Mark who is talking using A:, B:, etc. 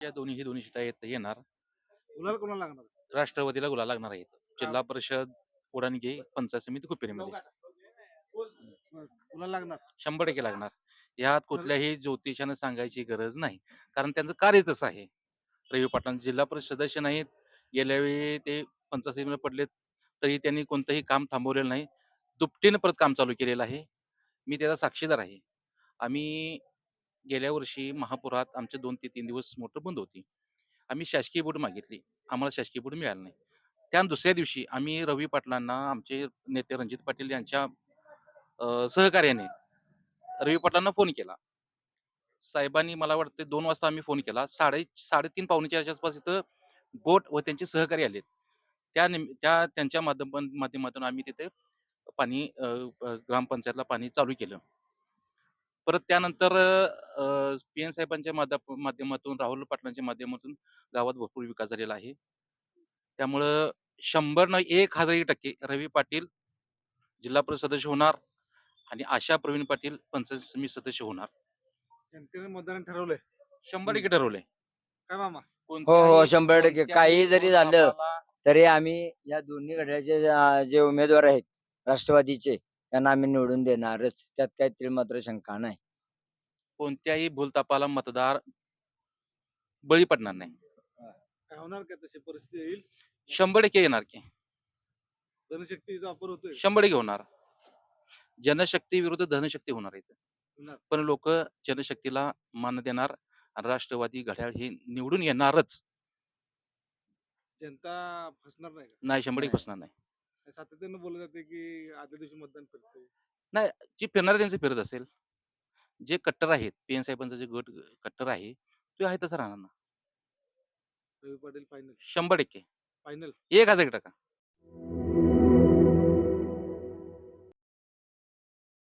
A: या दोन्ही सीटा येणार.
B: गुलाल कोणाला लागणार?
A: राष्ट्रवादीला गुलाल लागणार आहेत.
B: का
A: जिल्हा परिषद, उडाणगे, पंचायत समिती, कुपेरीमध्ये
B: गुलाल लागणार?
A: 100% लागणार. यात
B: ठर
A: कुठल्याही ज्योतिषानं सांगायची गरज नाही. कारण त्यांचं कार्य तसं आहे. रवी पाटलां जिल्हा परिषद सदस्य नाहीत. गेल्या वेळी ते पंचायत समितीमध्ये पडलेत, तरी त्यांनी कोणतंही काम थांबवलेलं नाही. दुपटीनं परत काम चालू केलेलं आहे. मी त्याचा साक्षीदार आहे. आम्ही गेल्या वर्षी महापुरात आमचे 2 ते 3 दिवस मोटर बंद होती. आम्ही शासकीय बोट मागितली. आम्हाला शासकीय बोट मिळालं नाही. त्या दुसऱ्या दिवशी आम्ही रवी पाटलांना आमचे नेते रणजित पाटील यांच्या सहकार्याने रवी पाटलांना फोन केला. साहेबांनी मला वाटतं 2 वाजता आम्ही फोन केला. 3:30 पावणे 4च्या आसपास इथं बोट व त्यांचे सहकारी आलेत. त्यांच्या माध्यमातून आम्ही तिथे पाणी ग्रामपंचायतला पाणी चालू केलं. परत त्यानंतर पी-एन साहेबांच्या माध्यमातून, राहुल पाटलांच्या माध्यमातून गावात भरपूर विकास झालेला आहे. त्यामुळं 100 न 1000% रवी पाटील जिल्हा परिषद सदस्य होणार आणि आशा प्रवीण पाटील पंचायत समिती सदस्य होणार.
B: जनतेने मतदाराने ठरवलंय.
A: 100% ठरवलंय.
B: काय मामा?
C: हो, हो.
A: कोणत्याही
C: 100%
A: कोणत्याही
C: काहीही जरी झालं,
A: भूलथापाला
C: तरी आम्ही या दोन्ही गटाचे जे उमेदवार आहेत राष्ट्रवादीचे, त्यांना आम्ही निवडून देणारच. त्यात काही तीळमात्र शंका नाही.
A: कोणत्याही भूलथापाला मतदार बळी पडणार नाही.
B: काय होणार का तशी परिस्थिती येईल?
A: 100% येणार की.
B: जनशक्तीचा वापर होतोय.
A: 100% होणार. जनशक्ती विरुद्ध धनशक्ती होणार इथं.
B: होणार.
A: पण लोकं जनशक्तीला मान देणार आणि राष्ट्रवादी घड्याळ हे निवडून येणारच.
B: जनता फसणार नाही का?
A: नाही 100%
C: नाही.
A: फसणार नाही.
B: सातत्यानं बोललं जाते की आदल्या दिवशी मतदान फिरतंय.
A: नाही, जे फिरणार त्यांचं फिरत असेल. जे कट्टर आहेत, पी-एन साहेबांचा जे गट कट्टर आहे, तो आहे तसा राहणार ना.
B: रवी पाटील फायनल.
A: 100%
B: फायनल.
A: 1000%.